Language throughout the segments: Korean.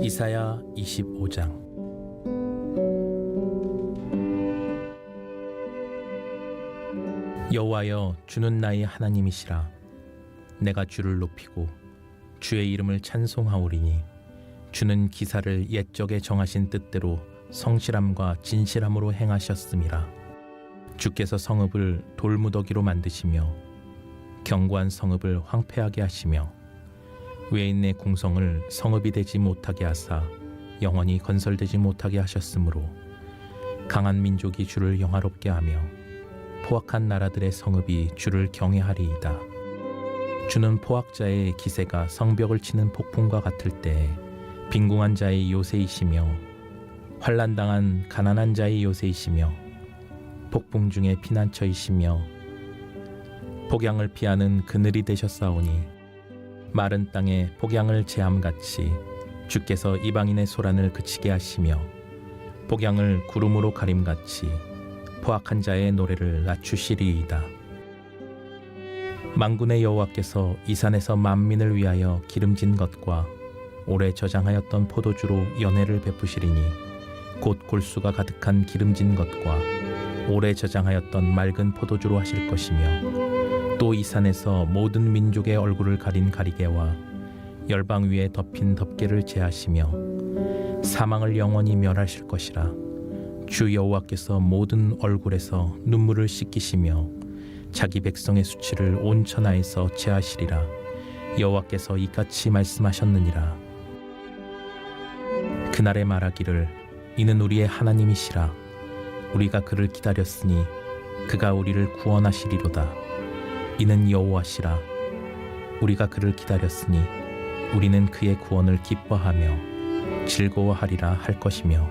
이사야 25장. 여호와여, 주는 나의 하나님이시라. 내가 주를 높이고 주의 이름을 찬송하오리니 주는 기사를 옛적에 정하신 뜻대로 성실함과 진실함으로 행하셨음이라. 주께서 성읍을 돌무더기로 만드시며 견고한 성읍을 황폐하게 하시며 외인의 궁성을 성읍이 되지 못하게 하사 영원히 건설되지 못하게 하셨으므로 강한 민족이 주를 영화롭게 하며 포악한 나라들의 성읍이 주를 경외하리이다. 주는 포악자의 기세가 성벽을 치는 폭풍과 같을 때에 빈궁한 자의 요새이시며 환난당한 가난한 자의 요새이시며 폭풍 중에 피난처이시며 폭양을 피하는 그늘이 되셨사오니 마른 땅에 폭양을 제함같이 주께서 이방인의 소란을 그치게 하시며 폭양을 구름으로 가림같이 포악한 자의 노래를 낮추시리이다. 만군의 여호와께서 이 산에서 만민을 위하여 기름진 것과 오래 저장하였던 포도주로 연회를 베푸시리니 곧 골수가 가득한 기름진 것과 오래 저장하였던 맑은 포도주로 하실 것이며 또 이 산에서 모든 민족의 얼굴을 가린 가리개와 열방 위에 덮인 덮개를 제하시며 사망을 영원히 멸하실 것이라. 주 여호와께서 모든 얼굴에서 눈물을 씻기시며 자기 백성의 수치를 온 천하에서 제하시리라. 여호와께서 이같이 말씀하셨느니라. 그날에 말하기를 이는 우리의 하나님이시라. 우리가 그를 기다렸으니 그가 우리를 구원하시리로다. 이는 여호와시라. 우리가 그를 기다렸으니 우리는 그의 구원을 기뻐하며 즐거워하리라 할 것이며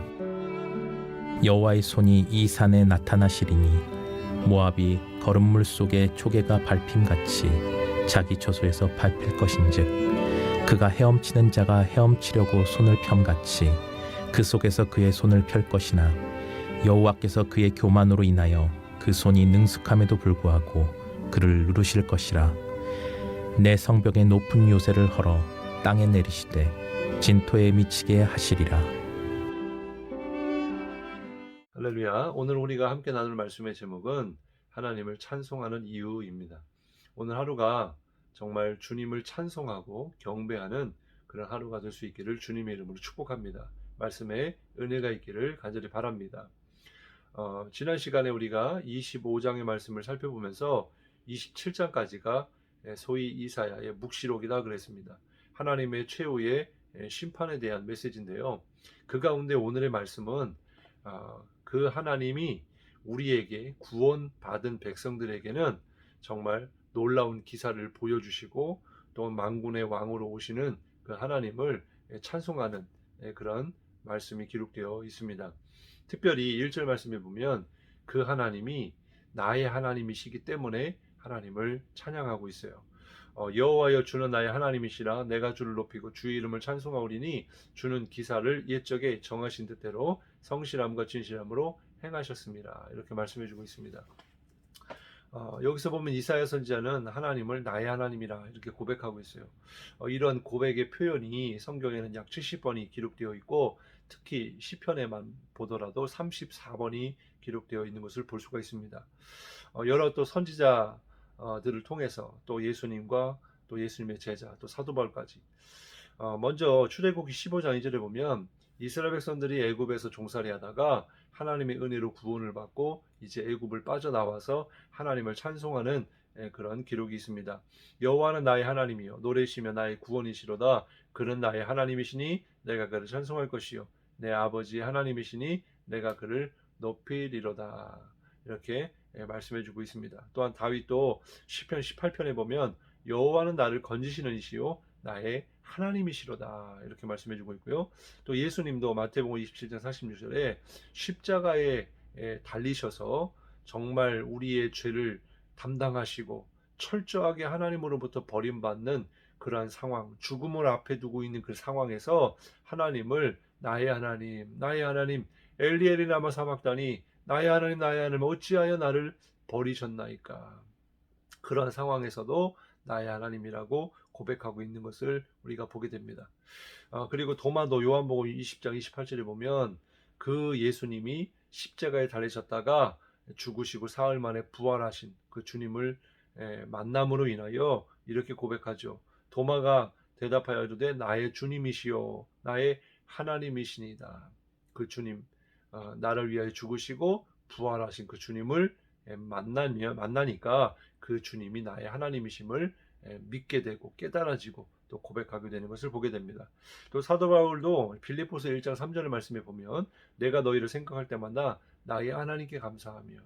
여호와의 손이 이 산에 나타나시리니 모압이 거름물 속에 초계가 밟힘같이 자기 처소에서 밟힐 것인즉 그가 헤엄치는 자가 헤엄치려고 손을 펴같이 그 속에서 그의 손을 펼 것이나 여호와께서 그의 교만으로 인하여 그 손이 능숙함에도 불구하고 그를 누르실 것이라. 내 성벽의 높은 요새를 헐어 땅에 내리시되 진토에 미치게 하시리라. 할렐루야. 오늘 우리가 함께 나눌 말씀의 제목은 하나님을 찬송하는 이유입니다. 오늘 하루가 정말 주님을 찬송하고 경배하는 그런 하루가 될 수 있기를 주님의 이름으로 축복합니다. 말씀에 은혜가 있기를 간절히 바랍니다. 지난 시간에 우리가 25장의 말씀을 살펴보면서 27장까지가 소위 이사야의 묵시록이다 그랬습니다. 하나님의 최후의 심판에 대한 메시지인데요. 그 가운데 오늘의 말씀은 그 하나님이 우리에게 구원받은 백성들에게는 정말 놀라운 기사를 보여주시고 또 만군의 왕으로 오시는 그 하나님을 찬송하는 그런 말씀이 기록되어 있습니다. 특별히 1절 말씀에 보면 그 하나님이 나의 하나님이시기 때문에 하나님을 찬양하고 있어요. 여호와여, 주는 나의 하나님이시라. 내가 주를 높이고 주의 이름을 찬송하오리니 주는 기사를 옛적에 정하신 뜻대로 성실함과 진실함으로 행하셨습니다. 이렇게 말씀해 주고 있습니다. 여기서 보면 이사야 선지자는 하나님을 나의 하나님이라 이렇게 고백하고 있어요. 이런 고백의 표현이 성경에는 약 70번이 기록되어 있고 특히 시편에만 보더라도 34번이 기록되어 있는 것을 볼 수가 있습니다. 여러 또 선지자들을 통해서 또 예수님과 또 예수님의 제자 또 사도 바울까지 먼저 출애굽기 15장 2절에 보면 이스라엘 백성들이 애굽에서 종살이 하다가 하나님의 은혜로 구원을 받고 이제 애굽을 빠져나와서 하나님을 찬송하는 그런 기록이 있습니다. 여호와는 나의 하나님이요 노래시며 나의 구원이시로다. 그는 나의 하나님이시니 내가 그를 찬송할 것이요 내 아버지의 하나님이시니 내가 그를 높이리로다. 이렇게 말씀해 주고 있습니다. 또한 다윗도 시편 18편에 보면 여호와는 나를 건지시는 이시요 나의 하나님이시로다. 이렇게 말씀해 주고 있고요. 또 예수님도 마태복음 27장 46절에 십자가에 달리셔서 정말 우리의 죄를 담당하시고 철저하게 하나님으로부터 버림받는 그러한 상황, 죽음을 앞에 두고 있는 그 상황에서 하나님을 나의 하나님, 나의 하나님, 엘리엘이 라마 사박다니 나의 하나님, 나의 하나님 어찌하여 나를 버리셨나이까. 그러한 상황에서도 나의 하나님이라고 고백하고 있는 것을 우리가 보게 됩니다. 그리고 도마도 요한복음 20장 28절에 보면 그 예수님이 십자가에 달리셨다가 죽으시고 사흘 만에 부활하신 그 주님을 만남으로 인하여 이렇게 고백하죠. 도마가 대답하여 이르되 나의 주님이시요 나의 하나님이시니이다. 그 주님, 나를 위하여 죽으시고 부활하신 그 주님을 만나니까 그 주님이 나의 하나님이심을 믿게 되고 깨달아지고 또 고백하게 되는 것을 보게 됩니다. 또 사도 바울도 빌립보서 1장 3절의 말씀에 보면 내가 너희를 생각할 때마다 나의 하나님께 감사하며,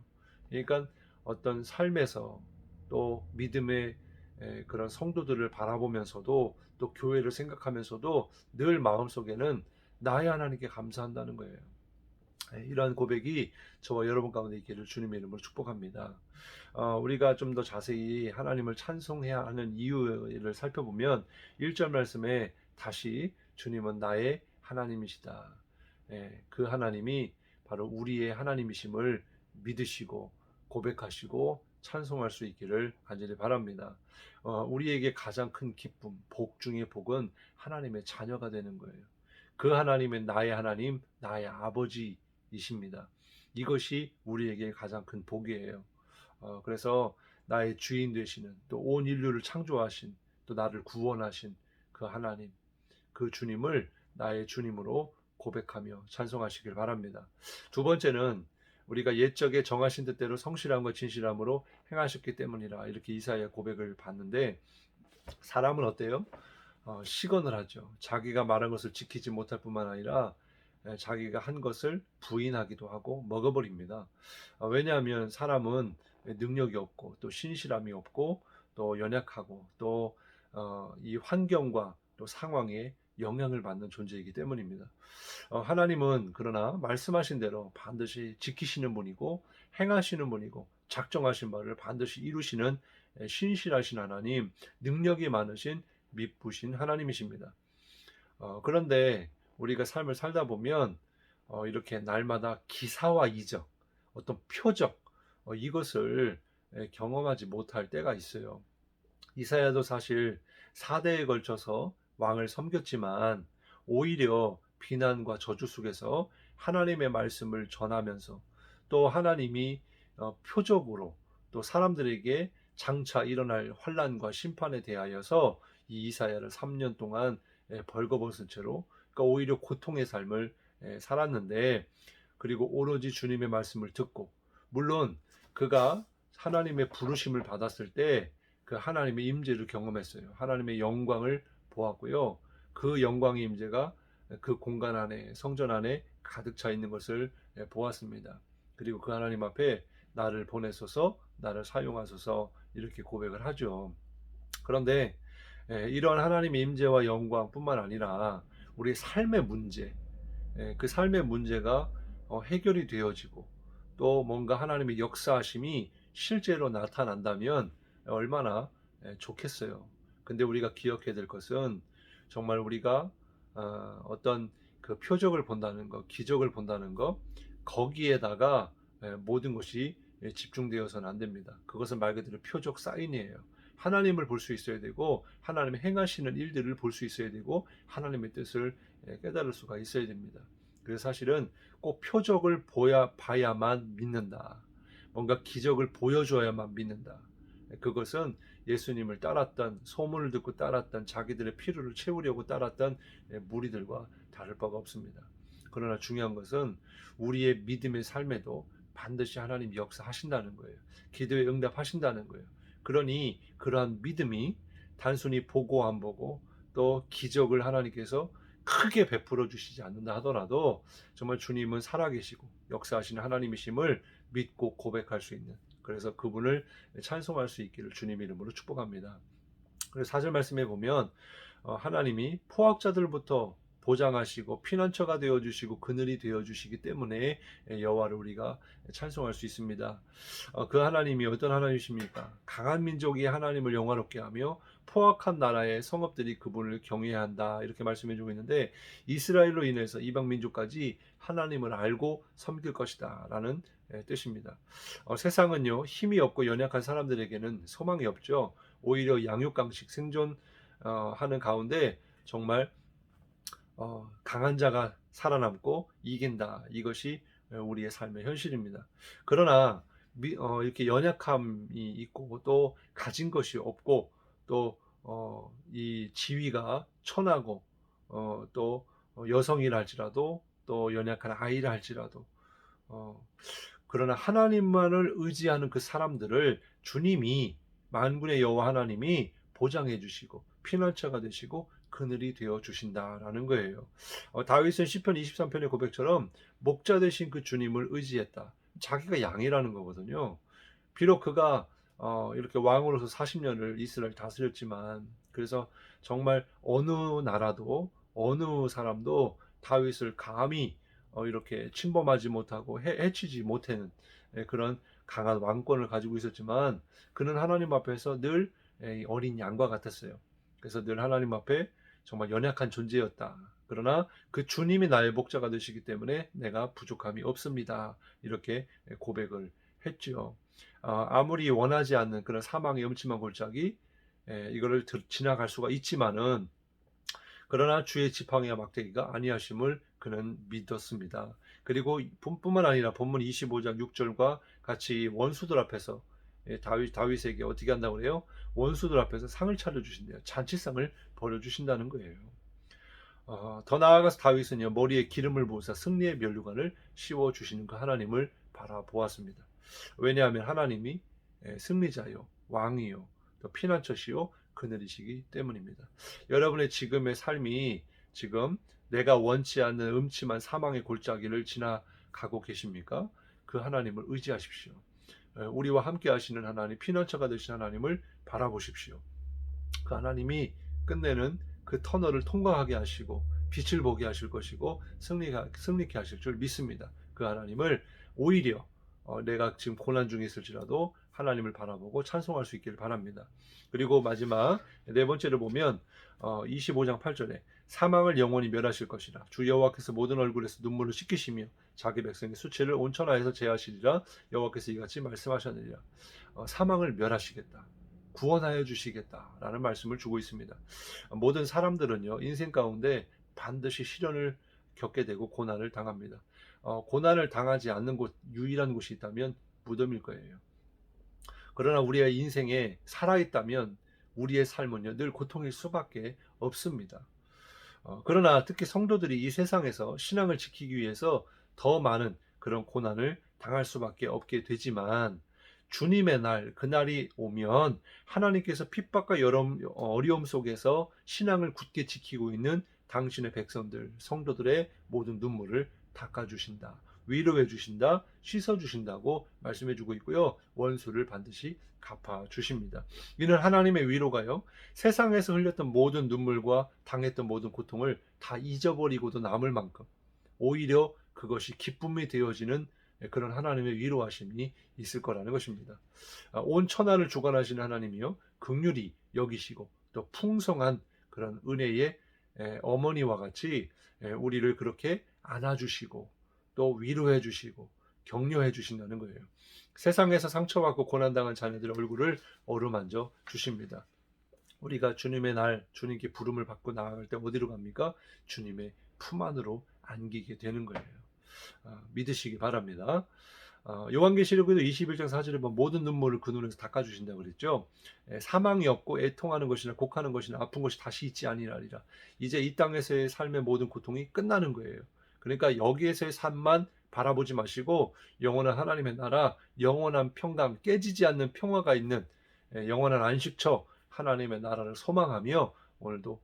그러니까 어떤 삶에서 또 믿음의 그런 성도들을 바라보면서도 또 교회를 생각하면서도 늘 마음속에는 나의 하나님께 감사한다는 거예요. 이러한 고백이 저와 여러분 가운데 있기를 주님의 이름으로 축복합니다. 우리가 좀 더 자세히 하나님을 찬송해야 하는 이유를 살펴보면 1절 말씀에 다시 주님은 나의 하나님이시다. 그 하나님이 바로 우리의 하나님이심을 믿으시고 고백하시고 찬송할 수 있기를 간절히 바랍니다. 우리에게 가장 큰 기쁨, 복 중의 복은 하나님의 자녀가 되는 거예요. 그 하나님은 나의 하나님, 나의 아버지이십니다. 이것이 우리에게 가장 큰 복이에요. 그래서 나의 주인 되시는, 또 온 인류를 창조하신, 또 나를 구원하신 그 하나님, 그 주님을 나의 주님으로 고백하며 찬송하시길 바랍니다. 두 번째는 우리가 옛적에 정하신 뜻대로 성실함과 진실함으로 행하셨기 때문이라, 이렇게 이사야 고백을 봤는데, 사람은 어때요? 시건을 하죠. 자기가 말한 것을 지키지 못할 뿐만 아니라 자기가 한 것을 부인하기도 하고 먹어버립니다. 왜냐하면 사람은 능력이 없고 또 신실함이 없고 또 연약하고 또 이 환경과 또 상황에 영향을 받는 존재이기 때문입니다. 하나님은 그러나 말씀하신 대로 반드시 지키시는 분이고 행하시는 분이고 작정하신 바를 반드시 이루시는 신실하신 하나님, 능력이 많으신 미쁘신 하나님이십니다. 그런데 우리가 삶을 살다 보면 이렇게 날마다 기사와 이적, 어떤 표적, 이것을 경험하지 못할 때가 있어요. 이사야도 사실 4대에 걸쳐서 왕을 섬겼지만 오히려 비난과 저주 속에서 하나님의 말씀을 전하면서 또 하나님이 표적으로 또 사람들에게 장차 일어날 환난과 심판에 대하여서 이 이사야를 3년 동안 벌거벗은 채로, 그러니까 오히려 고통의 삶을 살았는데, 그리고 오로지 주님의 말씀을 듣고, 물론 그가 하나님의 부르심을 받았을 때 그 하나님의 임재를 경험했어요. 하나님의 영광을 보았고요. 그 영광의 임재가 그 공간 안에, 성전 안에 가득 차 있는 것을 보았습니다. 그리고 그 하나님 앞에 나를 보내소서, 나를 사용하소서, 이렇게 고백을 하죠. 그런데 이런 하나님의 임재와 영광뿐만 아니라 우리 삶의 문제, 그 삶의 문제가 해결이 되어지고 또 뭔가 하나님의 역사하심이 실제로 나타난다면 얼마나 좋겠어요. 근데 우리가 기억해야 될 것은 정말 우리가 어떤 그 표적을 본다는 것, 기적을 본다는 것, 거기에다가 모든 것이 집중되어서는 안 됩니다. 그것은 말 그대로 표적 사인이에요. 하나님을 볼 수 있어야 되고 하나님의 행하시는 일들을 볼 수 있어야 되고 하나님의 뜻을 깨달을 수가 있어야 됩니다. 그래서 사실은 꼭 표적을 봐야만 믿는다. 뭔가 기적을 보여줘야만 믿는다. 그것은 예수님을 따랐던, 소문을 듣고 따랐던, 자기들의 필요를 채우려고 따랐던 무리들과 다를 바가 없습니다. 그러나 중요한 것은 우리의 믿음의 삶에도 반드시 하나님 역사하신다는 거예요. 기도에 응답하신다는 거예요. 그러니 그러한 믿음이 단순히 보고 안 보고 또 기적을 하나님께서 크게 베풀어 주시지 않는다 하더라도 정말 주님은 살아계시고 역사하시는 하나님이심을 믿고 고백할 수 있는, 그래서 그분을 찬송할 수 있기를 주님 이름으로 축복합니다. 그래서 4절 말씀에 보면 하나님이 포악자들부터 보장하시고 피난처가 되어주시고 그늘이 되어주시기 때문에 여호와를 우리가 찬송할 수 있습니다. 그 하나님이 어떤 하나님이십니까? 강한 민족이 하나님을 영화롭게 하며 포악한 나라의 성읍들이 그분을 경외해야 한다, 이렇게 말씀해주고 있는데, 이스라엘로 인해서 이방 민족까지 하나님을 알고 섬길 것이다 라는 뜻입니다. 세상은요 힘이 없고 연약한 사람들에게는 소망이 없죠. 오히려 양육강식 하는 가운데 정말 강한 자가 살아남고 이긴다. 이것이 우리의 삶의 현실입니다. 그러나 이렇게 연약함이 있고 또 가진 것이 없고 또 이 지위가 천하고 또 여성이라 할지라도 또 연약한 아이라 할지라도 어 그러나 하나님만을 의지하는 그 사람들을 주님이 만군의 여호와 하나님이 보장해 주시고 피난처가 되시고 그늘이 되어 주신다라는 거예요. 다윗은 시편 23편의 고백처럼 목자 되신 그 주님을 의지했다. 자기가 양이라는 거거든요. 비록 그가 이렇게 왕으로서 40년을 이스라엘 다스렸지만 그래서 정말 어느 나라도 어느 사람도 다윗을 감히 이렇게 침범하지 못하고 해치지 못하는 그런 강한 왕권을 가지고 있었지만 그는 하나님 앞에서 늘 어린 양과 같았어요. 그래서 늘 하나님 앞에 정말 연약한 존재였다. 그러나 그 주님이 나의 목자가 되시기 때문에 내가 부족함이 없습니다. 이렇게 고백을 했죠. 아무리 원하지 않는 그런 사망의 음침한 골짜기 이거를 지나갈 수가 있지만은 그러나 주의 지팡이와 막대기가 아니하심을 그는 믿었습니다. 그리고 뿐만 아니라 본문 25장 6절과 같이 원수들 앞에서 다윗에게 어떻게 한다고 그래요? 원수들 앞에서 상을 차려주신대요. 잔치상을 벌여주신다는 거예요. 더 나아가서 다윗은요 머리에 기름을 부으사 승리의 면류관을 씌워주시는 그 하나님을 바라보았습니다. 왜냐하면 하나님이 승리자요 왕이요 또 피난처시요 그늘이시기 때문입니다. 여러분의 지금의 삶이 지금 내가 원치 않는 음침한 사망의 골짜기를 지나가고 계십니까? 그 하나님을 의지하십시오. 우리와 함께 하시는 하나님, 피난처가 되신 하나님을 바라보십시오. 그 하나님이 끝내는 그 터널을 통과하게 하시고 빛을 보게 하실 것이고 승리케 하실 줄 믿습니다. 그 하나님을 오히려 내가 지금 고난 중에 있을지라도 하나님을 바라보고 찬송할 수 있기를 바랍니다. 그리고 마지막 네 번째를 보면 25장 8절에 사망을 영원히 멸하실 것이라 주 여호와께서 모든 얼굴에서 눈물을 씻기시며 자기 백성의 수치를 온천하에서 제하시리라 여호와께서 이같이 말씀하셨느니라. 사망을 멸하시겠다. 구원하여 주시겠다라는 말씀을 주고 있습니다. 모든 사람들은요 인생 가운데 반드시 시련을 겪게 되고 고난을 당합니다. 고난을 당하지 않는 곳 유일한 곳이 있다면 무덤일 거예요. 그러나 우리의 인생에 살아있다면 우리의 삶은요 늘 고통일 수밖에 없습니다. 그러나 특히 성도들이 이 세상에서 신앙을 지키기 위해서 더 많은 그런 고난을 당할 수밖에 없게 되지만 주님의 날, 그날이 오면 하나님께서 핍박과 어려움 속에서 신앙을 굳게 지키고 있는 당신의 백성들, 성도들의 모든 눈물을 닦아주신다. 위로해 주신다. 씻어 주신다고 말씀해 주고 있고요. 원수를 반드시 갚아 주십니다. 이는 하나님의 위로가요. 세상에서 흘렸던 모든 눈물과 당했던 모든 고통을 다 잊어버리고도 남을 만큼 오히려 그것이 기쁨이 되어지는 그런 하나님의 위로하심이 있을 거라는 것입니다. 온 천하를 주관하시는 하나님이요 긍휼히 여기시고 또 풍성한 그런 은혜의 어머니와 같이 우리를 그렇게 안아주시고 또 위로해 주시고 격려해 주신다는 거예요. 세상에서 상처받고 고난당한 자녀들의 얼굴을 어루만져 주십니다. 우리가 주님의 날 주님께 부름을 받고 나아갈 때 어디로 갑니까? 주님의 품 안으로 안기게 되는 거예요. 믿으시기 바랍니다. 요한계시록에도 21장 4절에 보면 모든 눈물을 그 눈에서 닦아주신다고 그랬죠. 사망이 없고 애통하는 것이나 곡하는 것이나 아픈 것이 다시 있지 아니하리라. 이제 이 땅에서의 삶의 모든 고통이 끝나는 거예요. 그러니까 여기에서의 삶만 바라보지 마시고 영원한 하나님의 나라, 영원한 평강, 깨지지 않는 평화가 있는 영원한 안식처 하나님의 나라를 소망하며 오늘도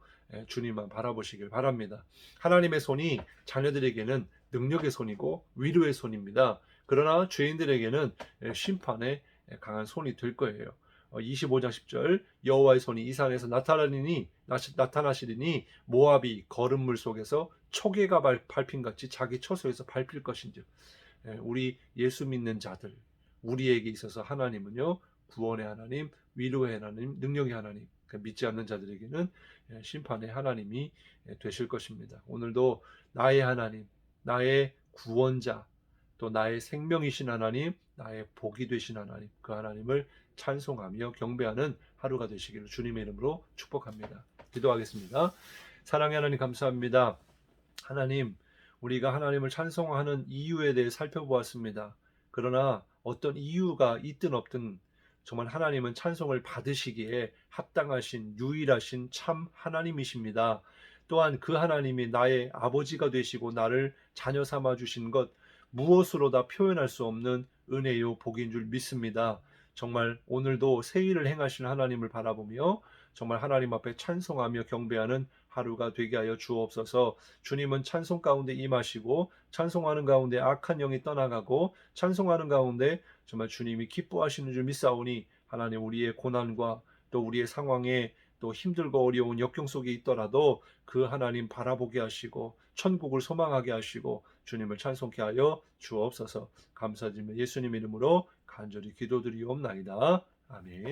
주님만 바라보시길 바랍니다. 하나님의 손이 자녀들에게는 능력의 손이고 위로의 손입니다. 그러나 죄인들에게는 심판의 강한 손이 될 거예요. 25장 10절 여호와의 손이 이 산에서 나타나시리니 모압이 거름물 속에서 초계가 밟힌같이 자기 처소에서 밟힐 것인즉 우리 예수 믿는 자들 우리에게 있어서 하나님은요 구원의 하나님, 위로의 하나님, 능력의 하나님 믿지 않는 자들에게는 심판의 하나님이 되실 것입니다. 오늘도 나의 하나님, 나의 구원자, 또 나의 생명이신 하나님, 나의 복이 되신 하나님, 그 하나님을 찬송하며 경배하는 하루가 되시기를 주님의 이름으로 축복합니다. 기도하겠습니다. 사랑의 하나님 감사합니다. 하나님, 우리가 하나님을 찬송하는 이유에 대해 살펴보았습니다. 그러나 어떤 이유가 있든 없든 정말 하나님은 찬송을 받으시기에 합당하신 유일하신 참 하나님이십니다. 또한 그 하나님이 나의 아버지가 되시고 나를 자녀 삼아 주신 것 무엇으로 다 표현할 수 없는 은혜요 복인 줄 믿습니다. 정말 오늘도 새 일을 행하신 하나님을 바라보며 정말 하나님 앞에 찬송하며 경배하는 하루가 되게 하여 주옵소서. 주님은 찬송 가운데 임하시고 찬송하는 가운데 악한 영이 떠나가고 찬송하는 가운데 정말 주님이 기뻐하시는 줄 믿사오니 하나님 우리의 고난과 또 우리의 상황에 또 힘들고 어려운 역경 속에 있더라도 그 하나님 바라보게 하시고 천국을 소망하게 하시고 주님을 찬송케 하여 주옵소서. 감사드리며 예수님 이름으로 간절히 기도드리옵나이다. 아멘.